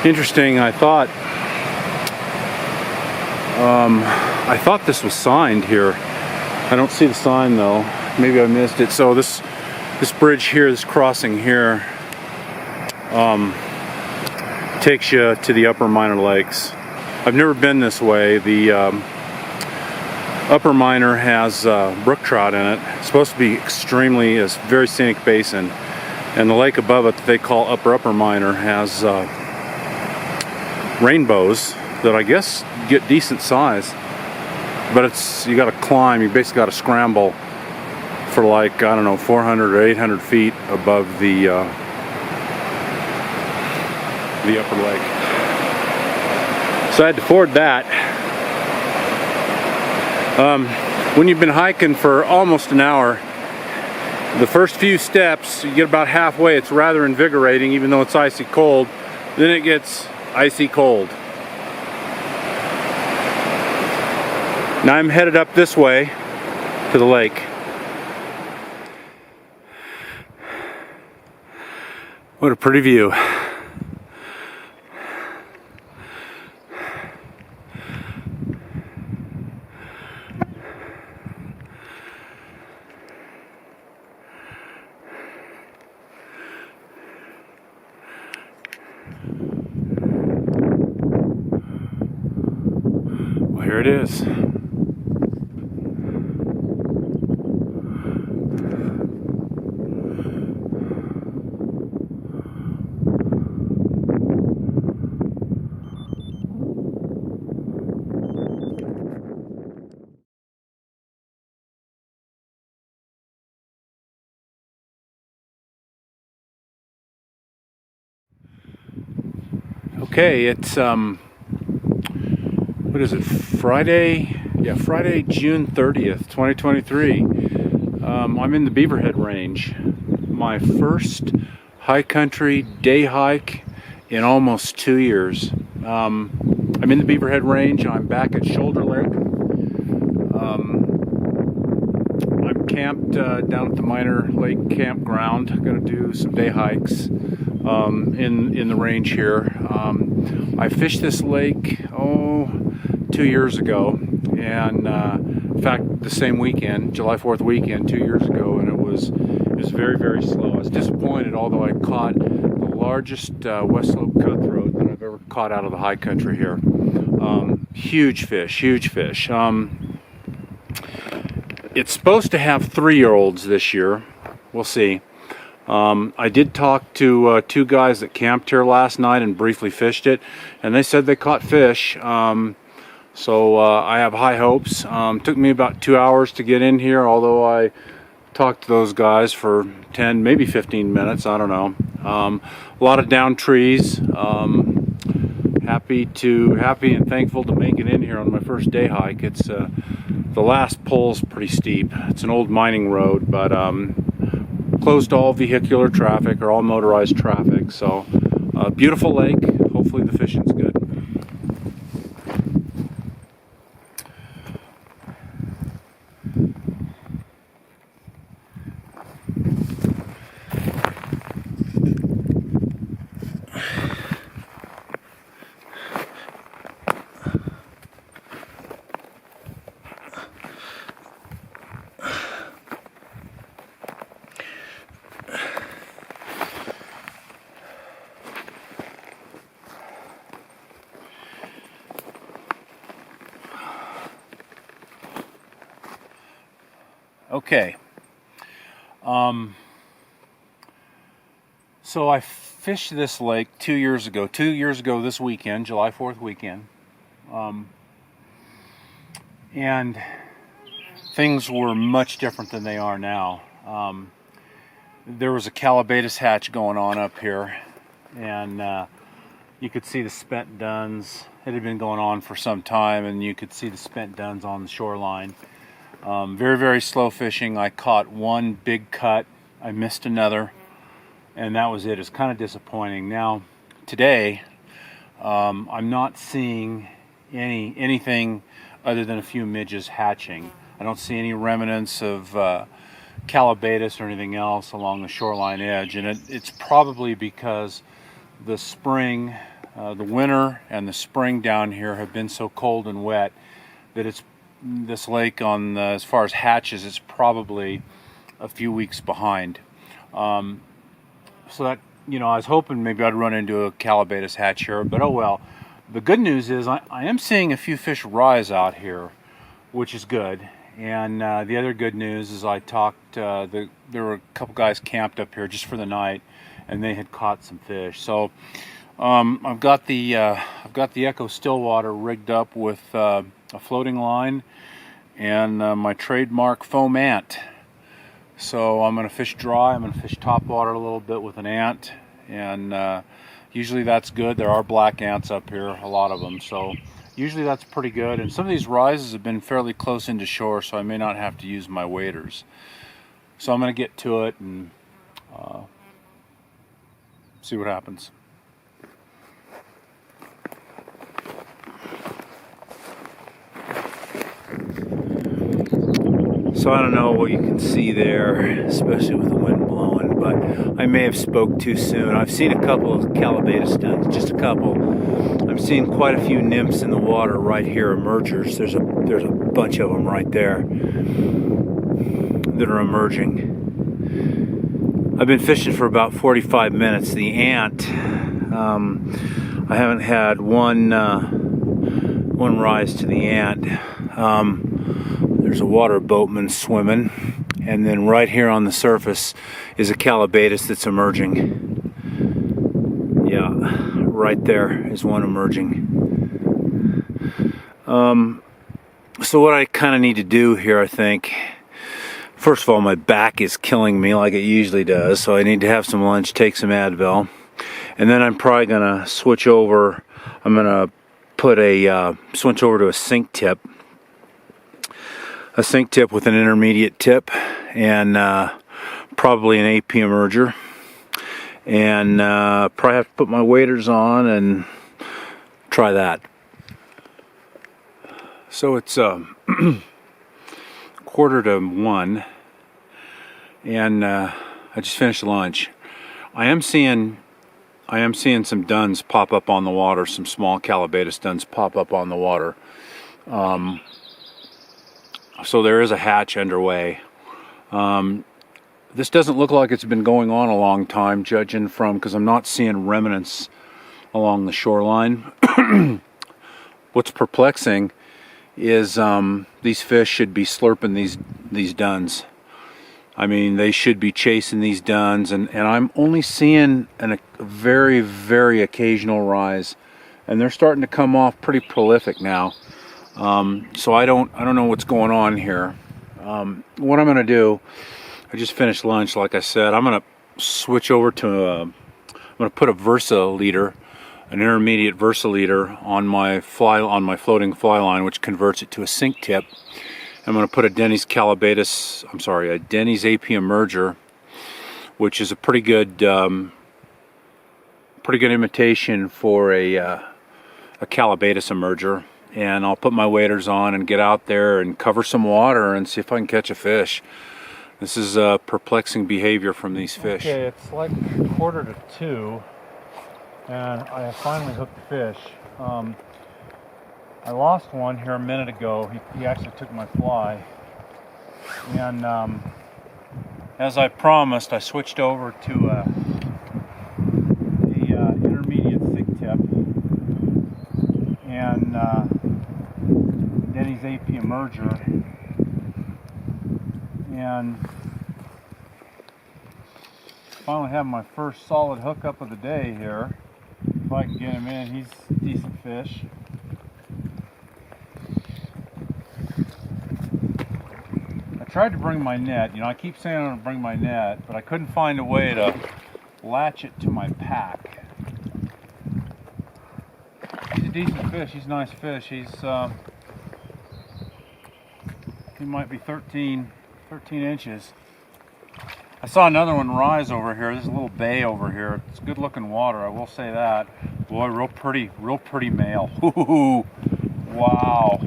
Interesting. I thought this was signed here. I don't see the sign though. Maybe I missed it. So this bridge here, this crossing here, takes you to the Upper Minor Lakes. I've never been this way. The Upper Minor has brook trout in it. It's supposed to be extremely, it's a very scenic basin. And the lake above it that they call Upper Minor has rainbows that I guess get decent size. But you got to climb, you basically got to scramble for like, I don't know, 400 or 800 feet above the upper lake. So I had to ford that. When you've been hiking for almost an hour, the first few steps, you get about halfway, it's rather invigorating even though it's icy cold. Then it gets icy cold. Now I'm headed up this way to the lake. What a pretty view. Well, here it is. Okay, it's what is it, Friday? Yeah, Friday, June 30th, 2023. I'm in the Beaverhead range. My first high country day hike in almost 2 years. I'm in the Beaverhead range. I'm back at Shoulder Lake. I'm camped down at the Minor Lake campground. I'm going to do some day hikes in the range here. I fished this lake 2 years ago, and in fact the same weekend, July 4th weekend 2 years ago, and it was very, very slow. I was disappointed, although I caught the largest West Slope cutthroat that I've ever caught out of the high country here. Huge fish, huge fish. It's supposed to have 3-year-olds this year. We'll see. I did talk to 2 guys that camped here last night and briefly fished it, and they said they caught fish. So I have high hopes. Took me about 2 hours to get in here, although I talked to those guys for 10, maybe 15 minutes. I don't know. A lot of down trees. Happy and thankful to make it in here on my first day hike. It's the last pull's pretty steep. It's an old mining road, but closed to all vehicular traffic or all motorized traffic. So beautiful lake. Hopefully the fishing's good. Okay, so I fished this lake 2 years ago. 2 years ago this weekend, July 4th weekend, and things were much different than they are now. There was a calabatus hatch going on up here, and you could see the spent duns. It had been going on for some time, and you could see the spent duns on the shoreline. Very, very slow fishing. I caught one big cut. I missed another, and that was it. It's kind of disappointing. Now, today, I'm not seeing anything other than a few midges hatching. I don't see any remnants of calabatus or anything else along the shoreline edge, and it's probably because the spring The winter and the spring down here have been so cold and wet that this lake on as far as hatches, it's probably a few weeks behind. So that, I was hoping maybe I'd run into a calabatus hatch here, but oh well. The good news is I am seeing a few fish rise out here, which is good. And the other good news is I talked, there were a couple guys camped up here just for the night, and they had caught some fish. So I've got the Echo Stillwater rigged up with a floating line and my trademark foam ant. So I'm going to fish dry. I'm going to fish topwater a little bit with an ant, and usually that's good. There are black ants up here, a lot of them, so usually that's pretty good. And some of these rises have been fairly close into shore, so I may not have to use my waders. So I'm going to get to it and see what happens. So I don't know what you can see there, especially with the wind blowing, but I may have spoke too soon. I've seen a couple of calabatus duns, just a couple. I'm seeing quite a few nymphs in the water right here, emergers. There's a bunch of them right there that are emerging. I've been fishing for about 45 minutes. The ant, I haven't had one rise to the ant. There's a water boatman swimming, and then right here on the surface is a calabatus that's emerging. Yeah, right there is one emerging. So what I kind of need to do here, I think, first of all, my back is killing me like it usually does, so I need to have some lunch, take some Advil, and then I'm probably gonna switch over. I'm gonna put switch over to a sink tip. A sink tip with an intermediate tip, and probably an AP emerger, and probably have to put my waders on and try that. So it's 1:45, and I just finished lunch. I am seeing some duns pop up on the water, some small calabatus duns pop up on the water. So there is a hatch underway. This doesn't look like it's been going on a long time, judging from, because I'm not seeing remnants along the shoreline. What's perplexing is these fish should be slurping these duns. I mean, they should be chasing these duns, and I'm only seeing a very, very occasional rise, and they're starting to come off pretty prolific now. So I don't know what's going on here. What I'm going to do, I just finished lunch, like I said. I'm going to switch over to I'm going to put a Versa leader, an intermediate Versa leader on my floating fly line, which converts it to a sink tip. I'm going to put a Denny's AP emerger, which is a pretty good imitation for a calabatus emerger. And I'll put my waders on and get out there and cover some water and see if I can catch a fish. This is perplexing behavior from these fish. Okay, it's like 1:45, and I have finally hooked a fish. I lost one here a minute ago. He actually took my fly. And as I promised, I switched over to a intermediate thick tip. And Denny's AP emerger, and finally have my first solid hookup of the day here. If I can get him in, he's a decent fish. I tried to bring my net. I keep saying I'm going to bring my net, but I couldn't find a way to latch it to my pack. He's a decent fish. He's a nice fish. He might be 13 inches. I saw another one rise over here. There's a little bay over here. It's good looking water, I will say that. Boy, real pretty male. Ooh, wow.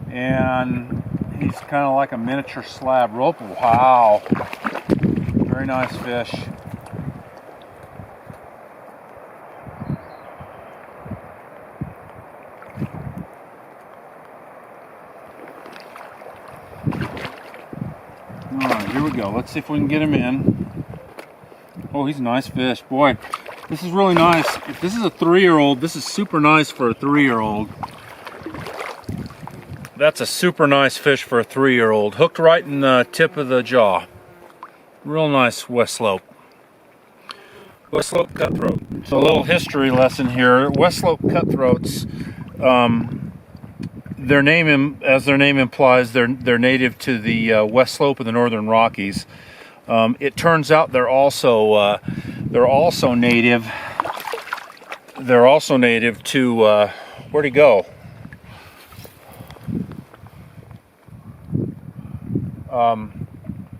And he's kind of like a miniature slab rope. Wow. Very nice fish. here we go. Let's see if we can get him in. Oh, he's a nice fish. Boy, this is really nice. If this is a 3-year-old, this is super nice for a 3-year-old. That's a super nice fish for a 3-year-old. Hooked right in the tip of the jaw. Real nice West Slope. West Slope cutthroat. So a little history lesson here. West Slope cutthroats, their name, as their name implies, they're native to the West Slope of the Northern Rockies. It turns out they're also native. They're also native to where'd he go?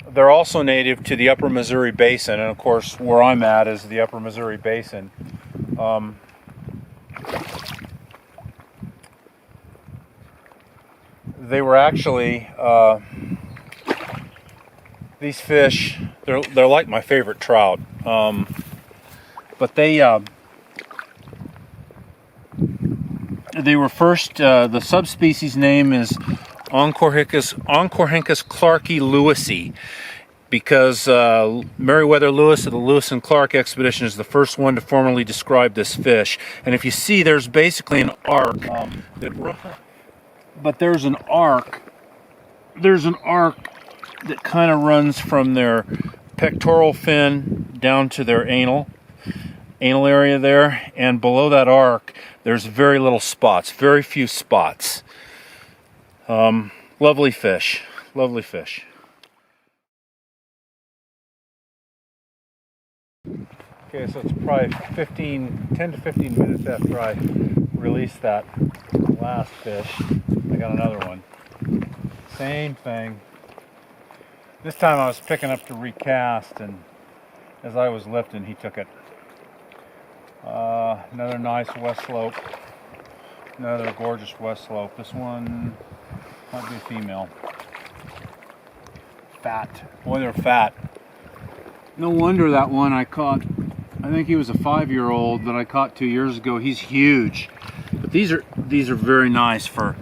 They're also native to the Upper Missouri Basin, and of course, where I'm at is the Upper Missouri Basin. They were actually these fish. They're like my favorite trout, but they were first. The subspecies name is Oncorhynchus clarkii lewisi, because Meriwether Lewis of the Lewis and Clark expedition is the first one to formally describe this fish. And if you see, there's basically an arc. But there's an arc. There's an arc that kind of runs from their pectoral fin down to their anal area there, and below that arc, there's very little spots, very few spots. Lovely fish, lovely fish. Okay, so it's probably 10 to 15 minutes after I released that last fish. I got another one. Same thing. This time I was picking up to recast, and as I was lifting, he took it. Another nice West Slope. Another gorgeous West Slope. This one might be a female. Fat. Boy, they're fat. No wonder that one I caught, I think he was a 5-year-old that I caught 2 years ago. He's huge. But these are very nice for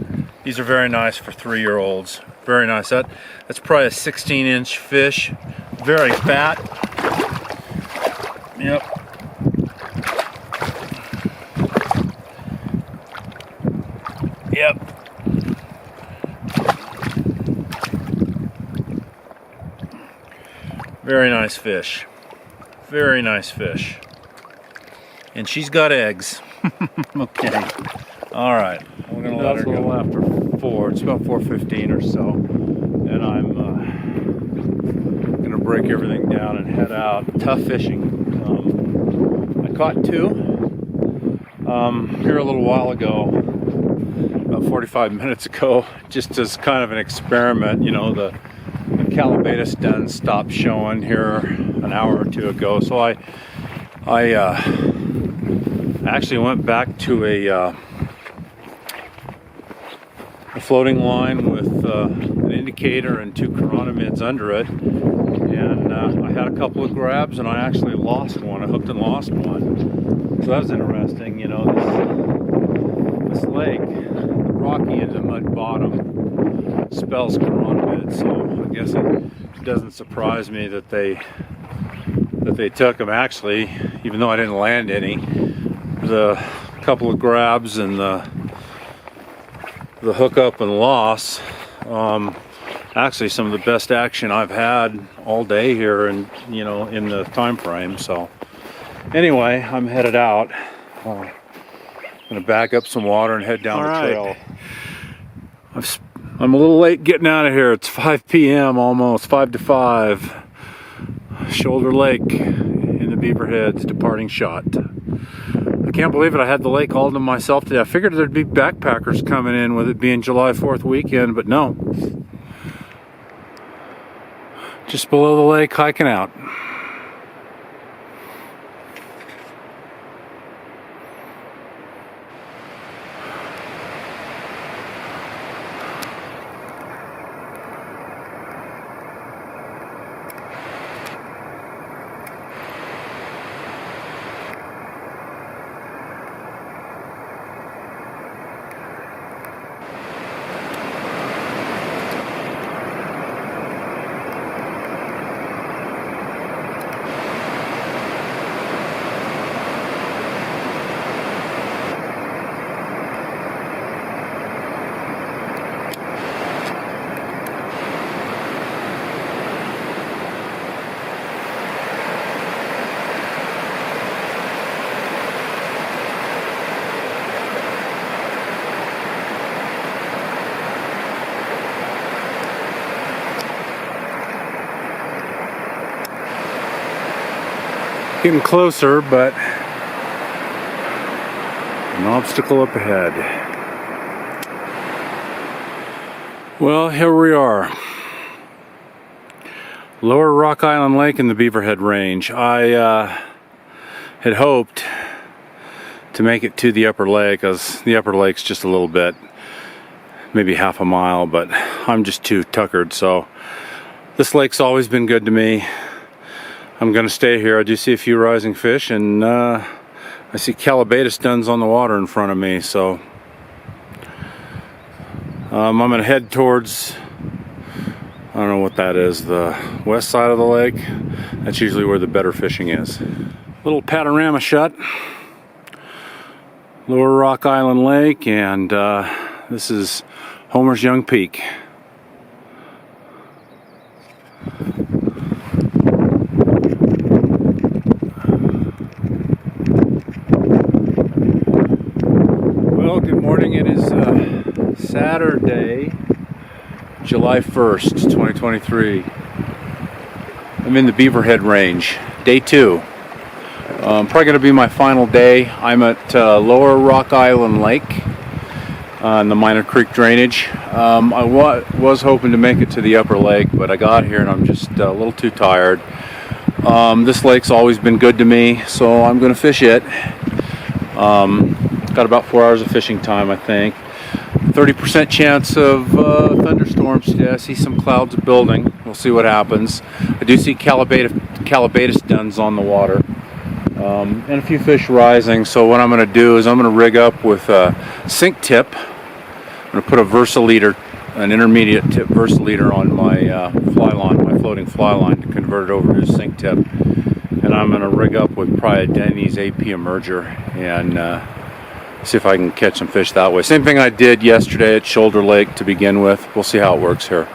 3-year-olds. Very nice. That's probably a 16-inch fish. Very fat. Yep. Yep. Very nice fish. Very nice fish. And she's got eggs. Okay. All right. We're gonna let her go. A little after 4. It's about 4:15 or so, and I'm gonna break everything down and head out. Tough fishing. I caught 2 here a little while ago, about 45 minutes ago, just as kind of an experiment. You know, the Calabatus den stopped showing here an hour or 2 ago, so I actually went back to a floating line with an indicator and 2 chironomids under it, and I had a couple of grabs, and I actually lost one. I hooked and lost one, so that was interesting. You know, this lake, the rocky and the mud bottom, spells chironomids, so I guess it doesn't surprise me that they took them. Actually, even though I didn't land any, the couple of grabs and the hookup and loss, actually some of the best action I've had all day here, and you know, in the time frame. So anyway, I'm headed out. I'm gonna back up some water and head down the trail. I'm a little late getting out of here. It's 5 p.m. almost, 5 to 5. Shoulder Lake in the Beaverhead's departing shot. I can't believe it. I had the lake all to myself today. I figured there'd be backpackers coming in with it being July 4th weekend, but no. Just below the lake, hiking out. Getting closer, but an obstacle up ahead. Well, here we are. Lower Rock Island Lake in the Beaverhead Range. I had hoped to make it to the upper lake, because the upper lake's just a little bit, maybe half a mile, but I'm just too tuckered. So this lake's always been good to me. I'm gonna stay here. I do see a few rising fish, and I see calabatus duns on the water in front of me. So I'm gonna head towards, I don't know what that is, the west side of the lake. That's usually where the better fishing is. Little panorama shot. Lower Rock Island Lake, and this is Homer's Young Peak. Well, good morning. It is Saturday, July 1st, 2023. I'm in the Beaverhead Range, day 2. Probably going to be my final day. I'm at Lower Rock Island Lake on the Minor Creek drainage. I was hoping to make it to the upper lake, but I got here and I'm just a little too tired. This lake's always been good to me, so I'm going to fish it. Got about 4 hours of fishing time, I think. 30% chance of thunderstorms today. I see some clouds building. We'll see what happens. I do see calabatus duns on the water. And a few fish rising. So what I'm going to do is I'm going to rig up with a sink tip. I'm going to put a Versaleader, an intermediate tip Versaleader, on my fly line, my floating fly line, to convert it over to a sink tip. And I'm going to rig up with probably a Denny's AP emerger and see if I can catch some fish that way. Same thing I did yesterday at Shoulder Lake to begin with. We'll see how it works here.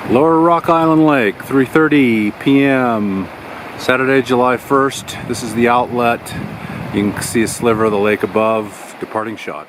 Lower Rock Island Lake, 3:30 p.m. Saturday, July 1st. This is the outlet. You can see a sliver of the lake above. Departing shot.